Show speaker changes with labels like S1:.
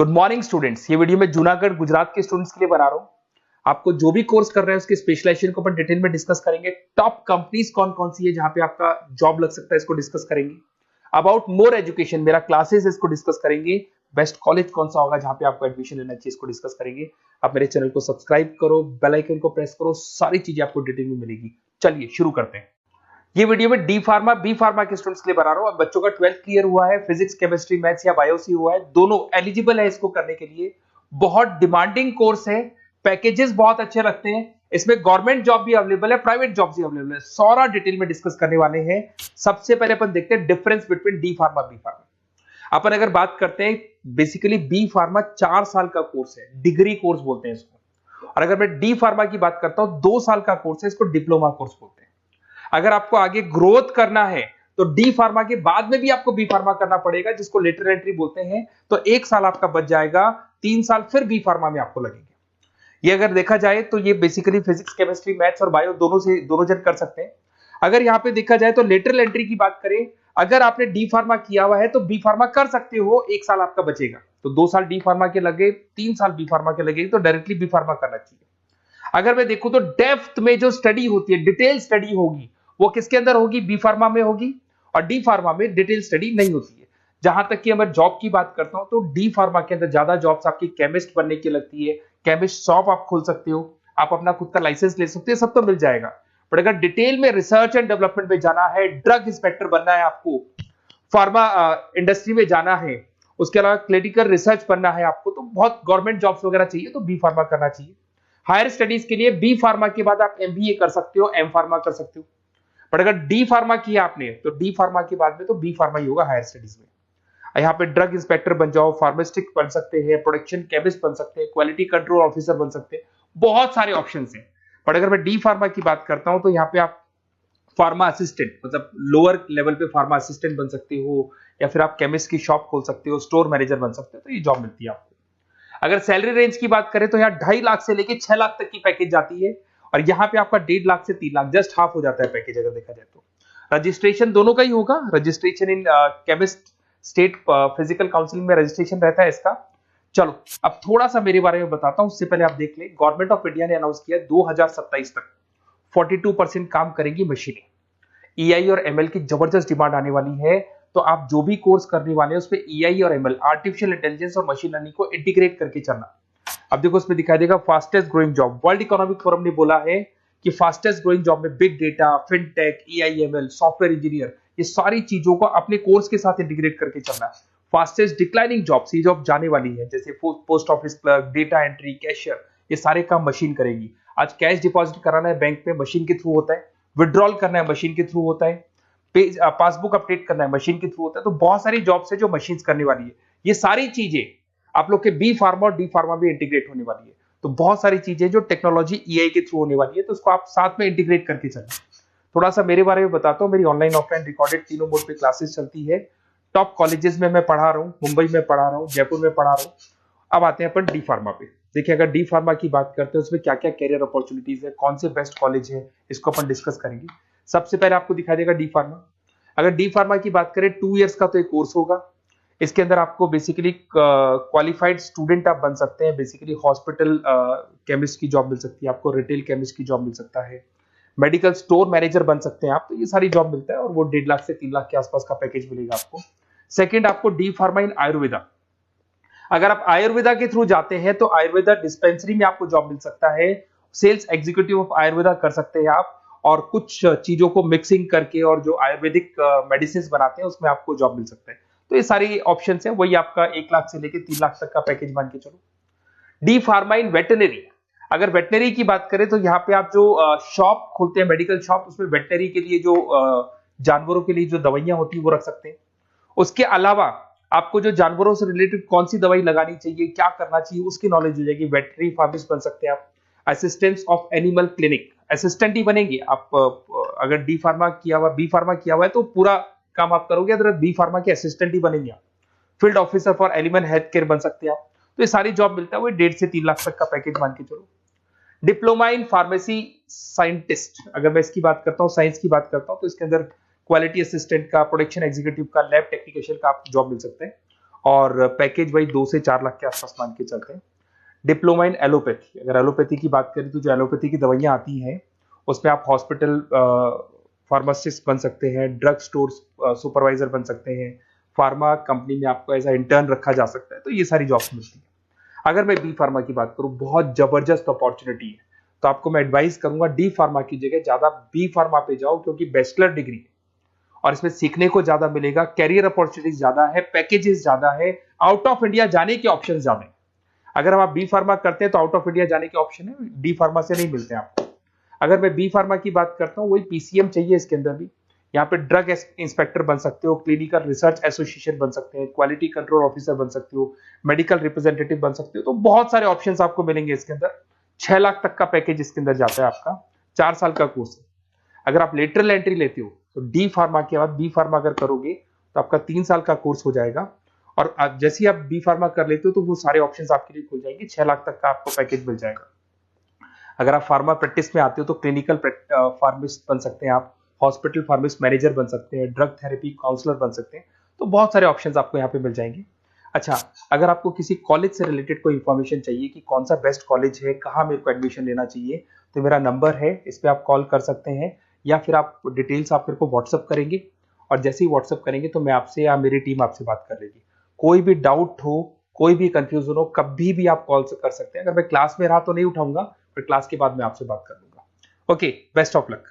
S1: Good morning students. ये video मैं जूनागढ़ गुजरात के स्टूडेंट्स के लिए बना रहा हूँ। आपको जो भी कोर्स कर रहे हैं उसके स्पेशलाइजेशन को अपन डिटेल में डिस्कस करेंगे। टॉप कंपनीज कौन कौन सी है जहां पे आपका जॉब लग सकता है, इसको डिस्कस करेंगे। अबाउट मोर एजुकेशन, मेरा क्लासेस है, इसको डिस्कस करेंगे। बेस्ट कॉलेज कौन सा होगा जहां पे आपको एडमिशन लेना चाहिए, इसको डिस्कस करेंगे। आप मेरे चैनल को सब्सक्राइब करो, बेल आइकन को प्रेस करो, सारी चीजें आपको डिटेल में मिलेगी। चलिए शुरू करते हैं। ये वीडियो में डी फार्मा बी फार्मा के स्टूडेंट्स के लिए बना रहा हूं। अब बच्चों का 12th क्लियर हुआ है, फिजिक्स केमिस्ट्री मैथ्स या बायो सी हुआ है, दोनों एलिजिबल है इसको करने के लिए। बहुत डिमांडिंग कोर्स है, पैकेजेस बहुत अच्छे रखते हैं। इसमें गवर्नमेंट जॉब भी अवेलेबल है, प्राइवेट जॉब भी अवेलेबल है। सारा डिटेल में डिस्कस करने वाले हैं। सबसे पहले अपन देखते हैं difference between D pharma B pharma. अपन अगर बात करते हैं, बेसिकली बी फार्मा 4 साल का कोर्स है, डिग्री कोर्स बोलते हैं इसको। और अगर मैं डी फार्मा की बात करता हूं, 2 साल का कोर्स है, इसको डिप्लोमा कोर्स बोलते हैं। अगर आपको आगे ग्रोथ करना है तो डी फार्मा के बाद में भी आपको बी फार्मा करना पड़ेगा, जिसको लेटर एंट्री बोलते हैं। तो 1 साल आपका बच जाएगा, 3 साल फिर बी फार्मा में आपको लगेंगे। ये अगर देखा जाए तो ये बेसिकली फिजिक्स केमिस्ट्री मैथ्स और बायो दोनों जन कर सकते हैं। अगर यहां पे देखा जाए तो लेटरल एंट्री की बात करें, अगर आपने डी फार्मा किया हुआ है तो बी फार्मा कर सकते हो, 1 साल आपका बचेगा। तो 2 साल डी फार्मा के लगे, 3 साल बी फार्मा के लगे, तो डायरेक्टली बी फार्मा करना चाहिए। अगर मैं देखूं तो डेप्थ में जो स्टडी होती है, डिटेल स्टडी होगी, वो किसके अंदर होगी? बी फार्मा में होगी। और डी फार्मा में डिटेल स्टडी नहीं होती है। जहां तक कि मैं जॉब की बात करता हूं तो डी फार्मा के अंदर ज्यादा जॉब्स आपकी केमिस्ट बनने की लगती है। केमिस्ट शॉप आप खोल सकते हो, आप अपना खुद का लाइसेंस ले सकते हो, सब तो मिल जाएगा। पर अगर डिटेल में रिसर्च एंड डेवलपमेंट में जाना है, ड्रग इंस्पेक्टर बनना है आपको, फार्मा इंडस्ट्री में जाना है, उसके अलावा क्लिनिकल रिसर्च बनना है आपको, तो बहुत गवर्नमेंट जॉब्स वगैरह चाहिए, तो बी फार्मा करना चाहिए। हायर स्टडीज के लिए बी फार्मा के बाद आप एमबीए कर सकते हो, एम फार्मा कर सकते हो। पर अगर डी फार्मा किया आपने तो डी फार्मा के बाद में तो बी फार्मा ही होगा हायर स्टडीज में। यहाँ पे ड्रग इंस्पेक्टर बन जाओ, फार्मास्टिक बन सकते हैं, प्रोडक्शन केमिस्ट बन सकते हैं, क्वालिटी कंट्रोल ऑफिसर बन सकते हैं, बहुत सारे ऑप्शन हैं। पर अगर मैं डी फार्मा की बात करता हूं तो यहाँ पे आप फार्मा असिस्टेंट, मतलब लोअर लेवल पे फार्मा असिस्टेंट बन सकते हो, या फिर आप केमिस्ट की शॉप खोल सकते हो, स्टोर मैनेजर बन सकते हो, तो ये जॉब मिलती है आपको। अगर सैलरी रेंज की बात करें तो यहाँ 2.5 लाख से लेके 6 लाख तक की पैकेज जाती है। और यहाँ पे आपका 1.5 लाख से 3 लाख, जस्ट हाफ हो जाता है पैकेज अगर देखा जाए तो। रजिस्ट्रेशन दोनों का ही होगा। Registration in chemist state physical counselling में रजिस्ट्रेशन रहता है इसका। चलो अब थोड़ा सा मेरे बारे में बताता हूं, उससे पहले आप देख लें। गवर्नमेंट ऑफ इंडिया ने अनाउंस किया 2027 तक 42% काम करेंगी मशीनें। ईआई और एमएल की जबरदस्त डिमांड आने वाली है। तो आप जो भी कोर्स करने वाले हैं उसपे ईआई और एमएल, आर्टिफिशियल इंटेलिजेंस और मशीन लर्निंग को इंटीग्रेट करके चलना। अब देखो उसमें दिखाई देगा fastest growing job. World economic forum ने बोला है कि फास्टेस्ट ग्रोइंग जॉब में big data, fintech, AIML, software engineer, ये सारी चीजों को अपने कोर्स के साथ इंटीग्रेट करके चलना। फास्टेस्ट डिक्लाइनिंग जॉब्स, ये जॉब जाने वाली है, जैसे post office clerk, data entry, cashier, ये सारे काम मशीन करेगी। आज कैश डिपॉजिट कराना है बैंक में, मशीन के थ्रू होता है। विड्रॉल करना है, मशीन के थ्रू होता है। पासबुक अपडेट करना है, मशीन के थ्रू होता है। तो बहुत सारी जॉब्स है जो मशीन करने वाली है। ये सारी चीजें आप लोग के बी फार्मा और डी फार्मा भी इंटीग्रेट होने वाली है। तो बहुत सारी चीजें जो टेक्नोलॉजी ईआई के थ्रू होने वाली है, तो उसको आप साथ में इंटीग्रेट करके चलें। थोड़ा सा मेरे बारे में बताता हूँ। मेरी ऑनलाइन ऑफलाइन रिकॉर्डेड तीनों मोड पे क्लासेस चलती है। टॉप कॉलेजेस में मैं पढ़ा रहा हूँ, मुंबई में पढ़ा रहा हूँ, जयपुर में पढ़ा रहा हूँ। अब आते हैं अपन डी फार्मा पे। देखिए अगर डी फार्मा की बात करते हैं उसमें क्या क्या कैरियर अपॉर्चुनिटीज है, कौन से बेस्ट कॉलेज है, इसको अपन डिस्कस करेंगे। सबसे पहले आपको दिखाई देगा डी फार्मा। अगर डी फार्मा की बात करें 2 इयर्स का तो एक कोर्स होगा। इसके अंदर आपको बेसिकली क्वालिफाइड स्टूडेंट आप बन सकते हैं। बेसिकली हॉस्पिटल केमिस्ट की जॉब मिल सकती है आपको, रिटेल केमिस्ट की जॉब मिल सकता है, मेडिकल स्टोर मैनेजर बन सकते हैं आप। तो ये सारी जॉब मिलता है और वो 1.5 लाख से 3 लाख के आसपास का पैकेज मिलेगा आपको। सेकंड, आपको डी फार्मा इन आयुर्वेदा। अगर आप आयुर्वेदा के थ्रू जाते हैं तो आयुर्वेदा डिस्पेंसरी में आपको जॉब मिल सकता है। सेल्स एग्जीक्यूटिव ऑफ आयुर्वेदा कर सकते हैं आप, और कुछ चीजों को मिक्सिंग करके और जो आयुर्वेदिक मेडिसिन बनाते हैं उसमें आपको जॉब मिल सकता है। तो ये सारी ऑप्शंस हैं। वही आपका 1 लाख से लेके 3 लाख तक का पैकेज मान के चलो। डी फार्मा इन वेटनरी। अगर वेटनरी की बात करें तो यहाँ पे आप जो शॉप खोलते हैं, मेडिकल शॉप, उसमें वेटनरी के लिए जो जानवरों के लिए जो दवाइयां होती है वो रख सकते हैं। उसके अलावा आपको जो जानवरों से रिलेटेड कौन सी दवाई लगानी चाहिए, क्या करना चाहिए, उसकी नॉलेज हो जाएगी। वेटनरी फार्मासिस्ट बन सकते हैं आप। Assistants of animal clinic, assistant ही बनेंगे आप। अगर डी फार्मा किया हुआ, बी फार्मा किया हुआ है तो पूरा काम आप करोगे, अगर बी फार्मा के असिस्टेंट ही बनेंगे आप। Field officer for animal health care बन सकते हैं आप। तो ये सारी जॉब मिलता है, वो 1.5 से 3 लाख तक का पैकेज मान के चलो। डिप्लोमा इन फार्मेसी साइंटिस्ट, अगर मैं इसकी बात करता हूँ, साइंस की बात करता हूँ, तो इसके अंदर क्वालिटी असिस्टेंट का, प्रोडक्शन एग्जीक्यूटिव का, लैब टेक्नीशियन का आप जॉब मिल सकते हैं। और पैकेज वही 2 से 4 लाख के आसपास मान के चलते हैं। डिप्लोमा इन एलोपैथी, अगर एलोपैथी की बात करें तो जो एलोपैथी की दवाइयाँ आती हैं उसमें आप हॉस्पिटल फार्मासिस्ट बन सकते हैं, ड्रग स्टोर सुपरवाइजर बन सकते हैं, फार्मा कंपनी में आपको एज इंटर्न रखा जा सकता है, तो ये सारी जॉब्स मिलती है। अगर मैं बी फार्मा की बात करूं, बहुत जबरदस्त अपॉर्चुनिटी है, तो आपको मैं एडवाइस करूंगा डी फार्मा की जगह ज्यादा बी फार्मा पे जाओ, क्योंकि बैचलर डिग्री है और इसमें सीखने को ज्यादा मिलेगा, कैरियर अपॉर्चुनिटीज ज्यादा है, पैकेजेस ज्यादा है, आउट ऑफ इंडिया जाने के ऑप्शन ज्यादा है। अगर हम आप बी फार्मा करते हैं तो आउट ऑफ इंडिया जाने के ऑप्शन है, डी फार्मा से नहीं मिलते आपको। अगर मैं बी फार्मा की बात करता हूँ, वही पीसीएम चाहिए इसके अंदर भी। यहाँ पे ड्रग इंस्पेक्टर बन सकते हो, क्लिनिकल रिसर्च एसोसिएशन बन सकते हैं, क्वालिटी कंट्रोल ऑफिसर बन सकते हो, मेडिकल रिप्रेजेंटेटिव बन सकते हो, तो बहुत सारे ऑप्शन आपको मिलेंगे इसके अंदर। 6 लाख तक का पैकेज इसके अंदर जाता है आपका, 4 साल का कोर्स है। अगर आप लेटरल एंट्री लेते हो तो डी फार्मा के बाद बी फार्मा अगर करोगे तो आपका 3 साल का कोर्स हो जाएगा, और जैसे ही आप बी फार्मा कर लेते हो तो वो सारे ऑप्शन आपके लिए खुल जाएंगे, 6 लाख तक का आपको पैकेज मिल जाएगा। अगर आप फार्मा प्रैक्टिस में आते हो तो क्लिनिकल फार्मिस्ट बन सकते हैं आप, हॉस्पिटल फार्मिस्ट मैनेजर बन सकते हैं, ड्रग थेरेपी काउंसलर बन सकते हैं, तो बहुत सारे ऑप्शंस आपको यहाँ पे मिल जाएंगे। अच्छा, अगर आपको किसी कॉलेज से रिलेटेड कोई इन्फॉर्मेशन चाहिए कि कौन सा बेस्ट कॉलेज है, कहाँ मेरे को एडमिशन लेना चाहिए, तो मेरा नंबर है, इस पर आप कॉल कर सकते हैं, या फिर आप डिटेल्स आप मेरे को व्हाट्सअप करेंगे, और जैसे ही व्हाट्सअप करेंगे तो मैं आपसे या मेरी टीम आपसे बात कर लेगी। कोई भी डाउट हो, कोई भी कंफ्यूजन हो, कभी भी आप कॉल कर सकते हैं। अगर मैं क्लास में रहा तो नहीं उठाऊंगा, फिर क्लास के बाद मैं आपसे बात कर लूंगा। Okay, best of luck.